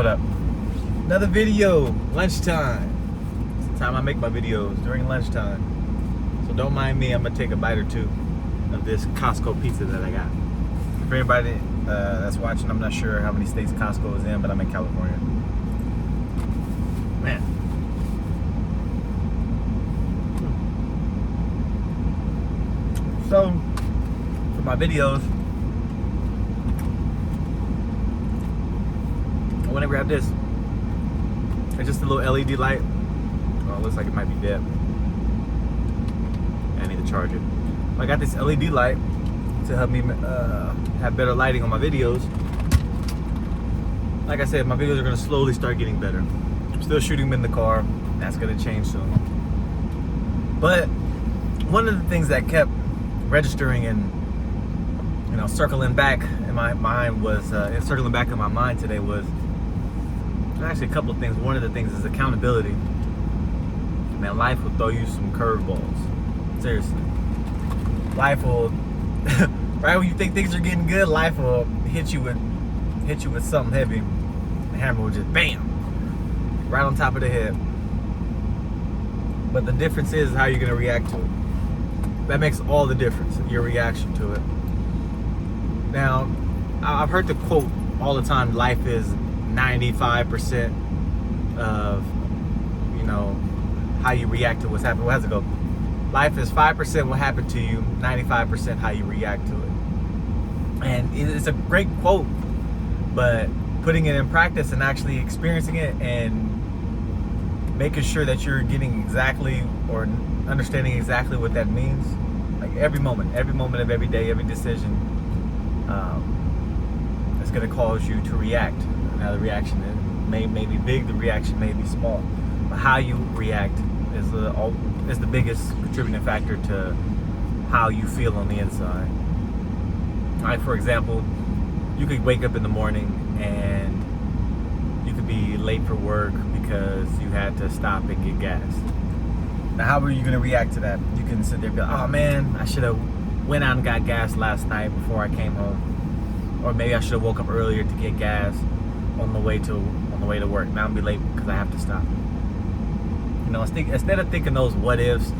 What up? Another video, lunchtime. It's the time I make my videos, during lunchtime. So don't mind me, I'm gonna take a bite or two of this Costco pizza that I got. For anybody that's watching, I'm not sure how many states Costco is in, but I'm in California. Man. So, for my videos, I want to grab this. It's just a little LED light. Oh, it looks like it might be dead. I need to charge it. I got this LED light to help me have better lighting on my videos. Like I said, my videos are going to slowly start getting better. I'm still shooting them in the car. That's going to change soon. But one of the things that kept registering and circling back in my mind was circling back in my mind today was actually a couple of things. One of the things is accountability. Man, life will throw you some curveballs. Seriously, life will right when you think things are getting good, life will hit you with something heavy. The hammer will just bam right on top of the head. But the difference is how you're going to react to it. That makes all the difference, your reaction to it. Now, I've heard the quote all the time, life is 95% of, how you react to what's happening. How's it go? Life is 5% what happened to you, 95% how you react to it. And it's a great quote, but putting it in practice and actually experiencing it and making sure that you're getting exactly or understanding exactly what that means, like every moment of every day, every decision, it's going to cause you to react. Now the reaction may be big, the reaction may be small, but how you react is the biggest contributing factor to how you feel on the inside. Like, for example, you could wake up in the morning and you could be late for work because you had to stop and get gas. Now, how are you going to react to that? You can sit there and be like, oh man, I should have went out and got gas last night before I came home. Or maybe I should have woke up earlier to get gas on the way to work. Now I'm be late because I have to stop. Instead of thinking those what ifs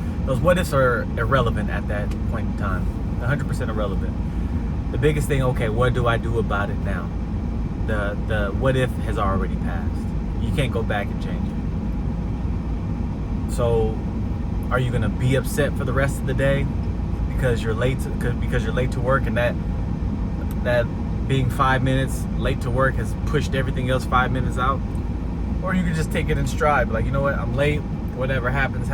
are irrelevant at that point in time. 100% irrelevant. The biggest thing, okay, what do I do about it now? The what if has already passed. You can't go back and change it. So, are you gonna be upset for the rest of the day because you're late to work, and that being 5 minutes late to work has pushed everything else 5 minutes out? Or you can just take it in stride, like, you know what, I'm late, whatever happens.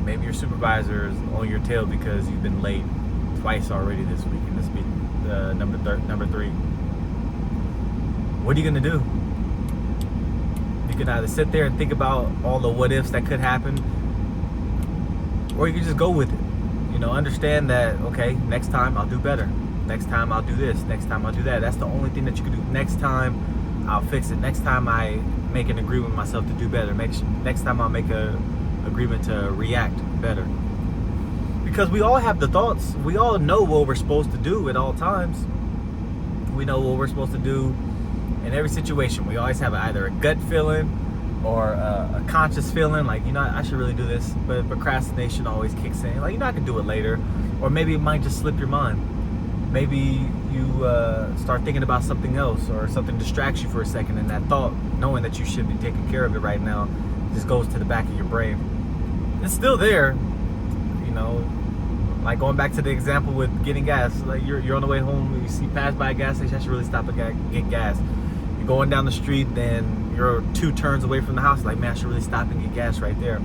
Maybe your supervisor is on your tail because you've been late twice already this week, and this week number 3. What are you gonna do? You can either sit there and think about all the what ifs that could happen, or you can just go with it. Understand that, okay, next time I'll do better. Next time I'll do this. Next time I'll do that. That's the only thing that you can do. Next time I'll fix it. Next time I make an agreement with myself to do better. Next time I'll make an agreement to react better. Because we all have the thoughts. We all know what we're supposed to do at all times. We know what we're supposed to do in every situation. We always have either a gut feeling or a conscious feeling, like, I should really do this, but procrastination always kicks in. Like, I can do it later. Or maybe it might just slip your mind. Maybe you start thinking about something else, or something distracts you for a second, and that thought, knowing that you should be taking care of it right now, just goes to the back of your brain. It's still there, like going back to the example with getting gas. Like, you're on the way home, you see pass by a gas station, I should really stop and get gas. You're going down the street, then you're 2 turns away from the house, like, man, I should really stop and get gas right there.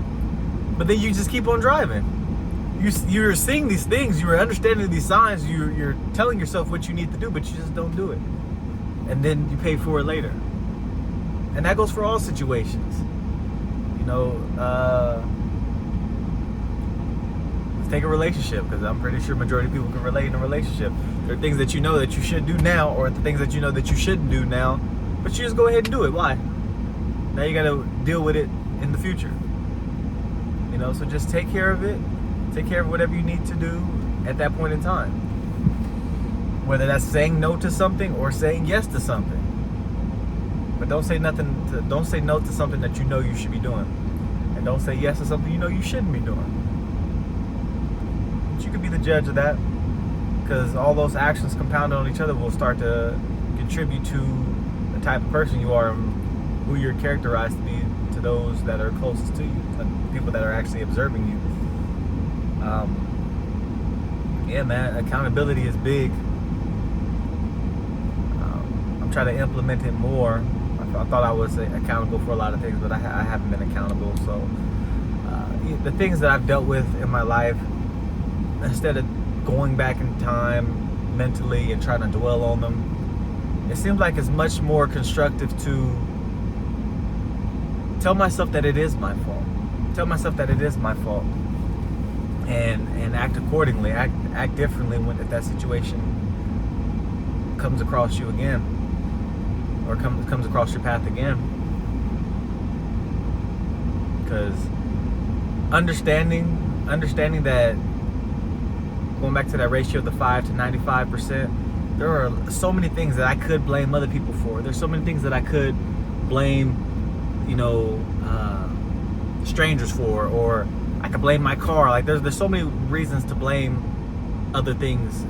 But then you just keep on driving. You're seeing these things, you're understanding these signs, you're telling yourself what you need to do, but you just don't do it. And then you pay for it later. And that goes for all situations. Let's take a relationship, because I'm pretty sure majority of people can relate in a relationship. There are things that you know that you should do now, or the things that you know that you shouldn't do now, but you just go ahead and do it. Why? Now you got to deal with it in the future. So just take care of it. Take care of whatever you need to do at that point in time. Whether that's saying no to something or saying yes to something. But don't say don't say no to something that you know you should be doing. And don't say yes to something you know you shouldn't be doing. But you can be the judge of that, because all those actions compounded on each other will start to contribute to the type of person you are and who you're characterized to be to those that are closest to you, to people that are actually observing you. Yeah, man, accountability is big. I'm trying to implement it more. I thought I was accountable for a lot of things, but I haven't been accountable. So the things that I've dealt with in my life, instead of going back in time mentally and trying to dwell on them, it seems like it's much more constructive to tell myself that it is my fault. Tell myself that it is my fault, and act accordingly. Act differently if that situation comes across you again, or comes across your path again. Because understanding that, going back to that ratio of the 5 to 95%, there are so many things that I could blame other people for. There's so many things that I could blame, strangers for, or I could blame my car. Like there's so many reasons to blame other things,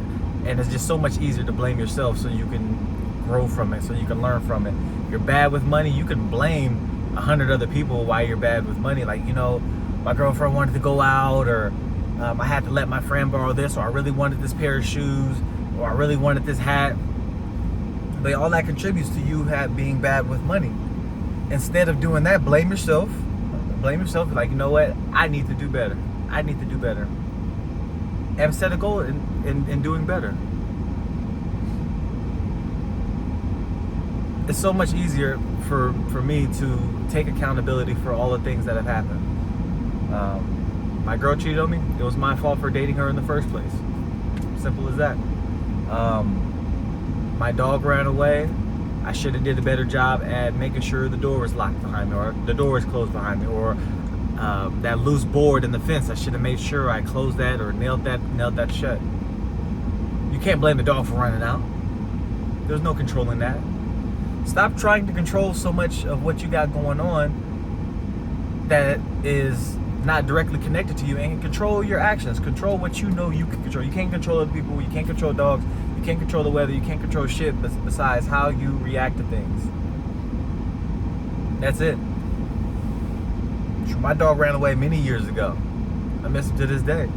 and it's just so much easier to blame yourself so you can grow from it, so you can learn from it. If you're bad with money, you can blame 100 other people why you're bad with money. Like, my girlfriend wanted to go out, or I had to let my friend borrow this, or I really wanted this pair of shoes, or I really wanted this hat. But all that contributes to you being bad with money. Instead of doing that, blame yourself. Like, you know what? I need to do better. And set a goal in doing better. It's so much easier for me to take accountability for all the things that have happened. My girl cheated on me. It was my fault for dating her in the first place. Simple as that. My dog ran away. I should have did a better job at making sure the door was locked behind me, or the door was closed behind me, or that loose board in the fence, I should have made sure I closed that or nailed that shut. You can't blame the dog for running out. There's no controlling that. Stop trying to control so much of what you got going on that is not directly connected to you, and control your actions. Control what you know you can control. You can't control other people. You can't control dogs. You can't control the weather. You can't control shit besides how you react to things. That's it. My dog ran away many years ago. I miss him to this day.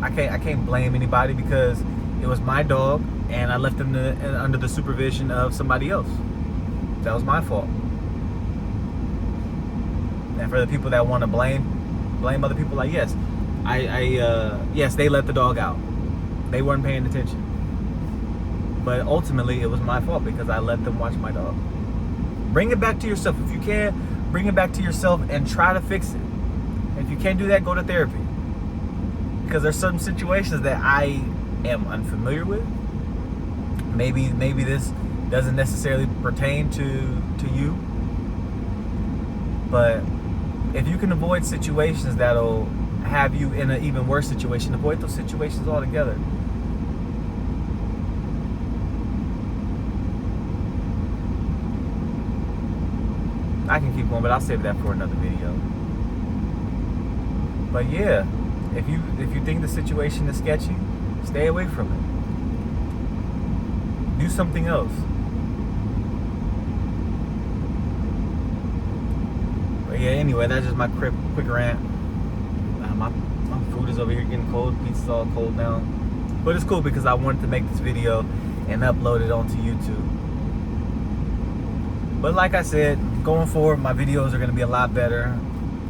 I can't blame anybody, because it was my dog and I left him under the supervision of somebody else. That was my fault. And for the people that want to blame other people, like, yes, yes, they let the dog out. They weren't paying attention. But ultimately, it was my fault because I let them watch my dog. Bring it back to yourself. If you can, bring it back to yourself and try to fix it. If you can't do that, go to therapy. Because there's certain situations that I am unfamiliar with. Maybe this doesn't necessarily pertain to you. But if you can avoid situations that'll have you in an even worse situation, avoid those situations altogether. I can keep going, but I'll save that for another video. But yeah, if you think the situation is sketchy, stay away from it. Do something else. But yeah, anyway, that's just my quick rant. My food is over here getting cold. Pizza's all cold now. But it's cool because I wanted to make this video and upload it onto YouTube. But like I said, going forward, my videos are going to be a lot better.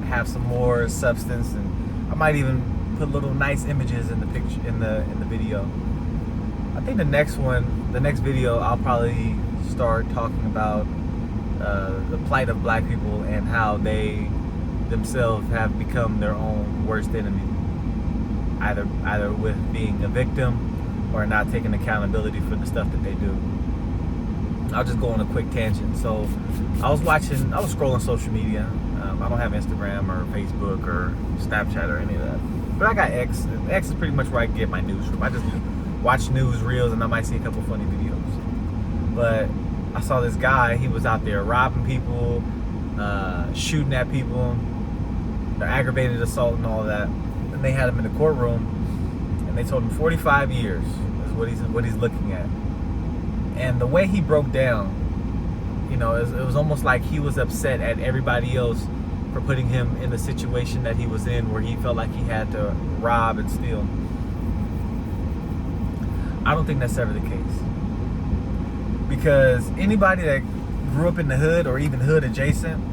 Have some more substance, and I might even put little nice images in the picture, in the video. I think the next video, I'll probably start talking about the plight of black people and how they themselves have become their own worst enemy. Either with being a victim or not taking accountability for the stuff that they do. I'll just go on a quick tangent. So I was scrolling social media. I don't have Instagram or Facebook or Snapchat or any of that. But I got X. X is pretty much where I get my news from. I just watch news reels and I might see a couple funny videos. But I saw this guy. He was out there robbing people, shooting at people, aggravated assault and all that. And they had him in the courtroom, and they told him 45 years is what he's looking at. And the way he broke down, you know, it was almost like he was upset at everybody else for putting him in the situation that he was in, where he felt like he had to rob and steal. I don't think that's ever the case, because anybody that grew up in the hood or even hood adjacent,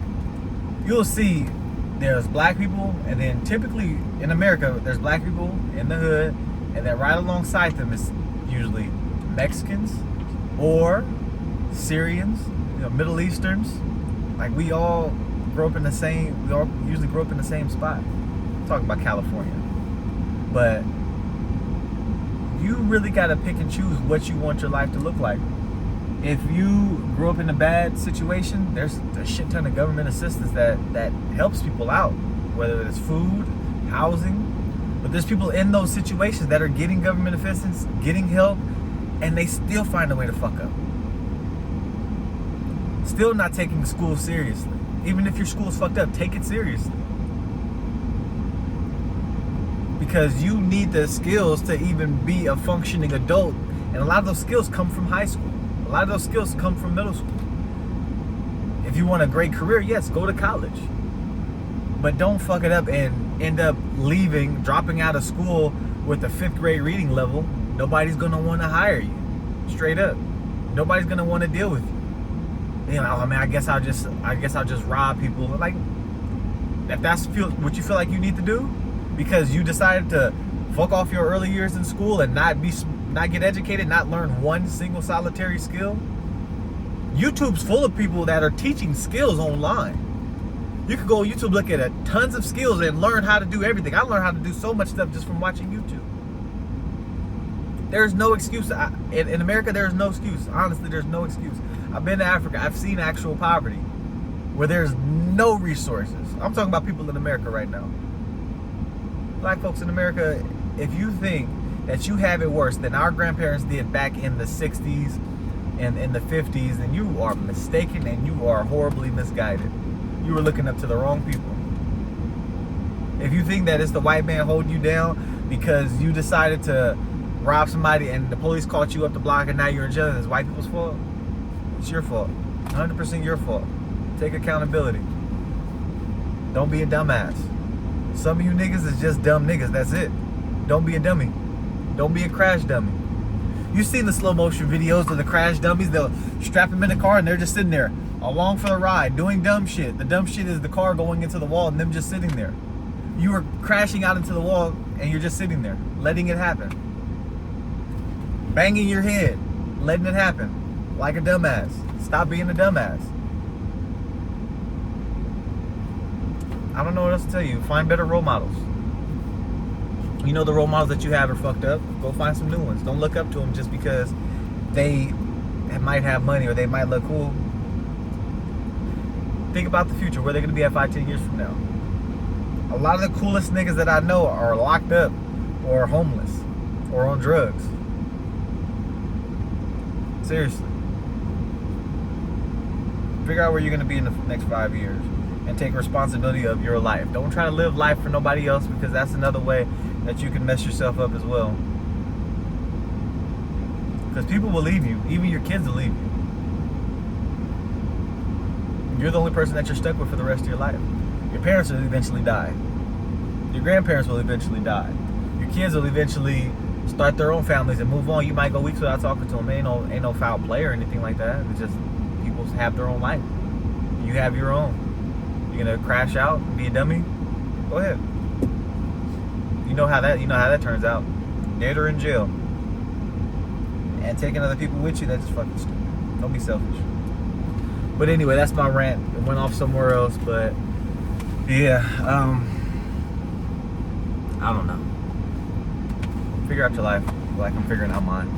you'll see there's black people, and then typically in America there's black people in the hood, and then right alongside them is usually Mexicans or Syrians, you know, Middle Easterns. Like we all grow up in the same. We all usually grow up in the same spot. I'm talking about California, but you really gotta pick and choose what you want your life to look like. If you grew up in a bad situation, there's a shit ton of government assistance that helps people out, whether it's food, housing. But there's people in those situations that are getting government assistance, getting help, and they still find a way to fuck up. Still not taking school seriously. Even if your school's fucked up, take it seriously. Because you need the skills to even be a functioning adult. And a lot of those skills come from high school. A lot of those skills come from middle school. If you want a great career, yes, go to college. But don't fuck it up and end up leaving, dropping out of school with a 5th grade reading level. Nobody's gonna wanna hire you. Straight up. Nobody's gonna wanna deal with you. You know, I mean, I guess I'll just rob people. Like, if that's what you feel like you need to do, because you decided to fuck off your early years in school and not get educated, not learn one single solitary skill. YouTube's full of people that are teaching skills online. You could go on YouTube, look at tons of skills and learn how to do everything. I learned how to do so much stuff just from watching YouTube. There's no excuse. In America, there's no excuse. Honestly, there's no excuse. I've been to Africa. I've seen actual poverty where there's no resources. I'm talking about people in America right now. Black folks in America, if you think that you have it worse than our grandparents did back in the 60s and in the 50s, then you are mistaken and you are horribly misguided. You were looking up to the wrong people. If you think that it's the white man holding you down because you decided to rob somebody and the police caught you up the block and now you're in jail, it's white people's fault, it's your fault. 100% your fault. Take accountability. Don't be a dumbass. Some of you niggas is just dumb niggas. That's it. Don't be a dummy. Don't be a crash dummy. You've seen the slow motion videos of the crash dummies. They'll strap them in a car and they're just sitting there along for the ride doing dumb shit. The dumb shit is the car going into the wall and them just sitting there. You are crashing out into the wall and you're just sitting there letting it happen. Banging your head, letting it happen like a dumbass. Stop being a dumbass. I don't know what else to tell you. Find better role models. You know the role models that you have are fucked up. Go find some new ones. Don't look up to them just because they might have money or they might look cool. Think about the future. Where they're going to be at 5-10 years from now. A lot of the coolest niggas that I know are locked up or homeless or on drugs. Seriously. Figure out where you're going to be in the next 5 years and take responsibility of your life. Don't try to live life for nobody else, because that's another way that you can mess yourself up as well. Because people will leave you. Even your kids will leave you. You're the only person that you're stuck with for the rest of your life. Your parents will eventually die. Your grandparents will eventually die. Your kids will eventually start their own families and move on. You might go weeks without talking to them. Ain't no foul play or anything like that. It's just people have their own life. You have your own. You're gonna crash out and be a dummy? Go ahead. You know how that turns out. Dead or in jail. And taking other people with you, that's just fucking stupid. Don't be selfish. But anyway, that's my rant. It went off somewhere else, but yeah, I don't know. Figure out your life like I'm figuring out mine.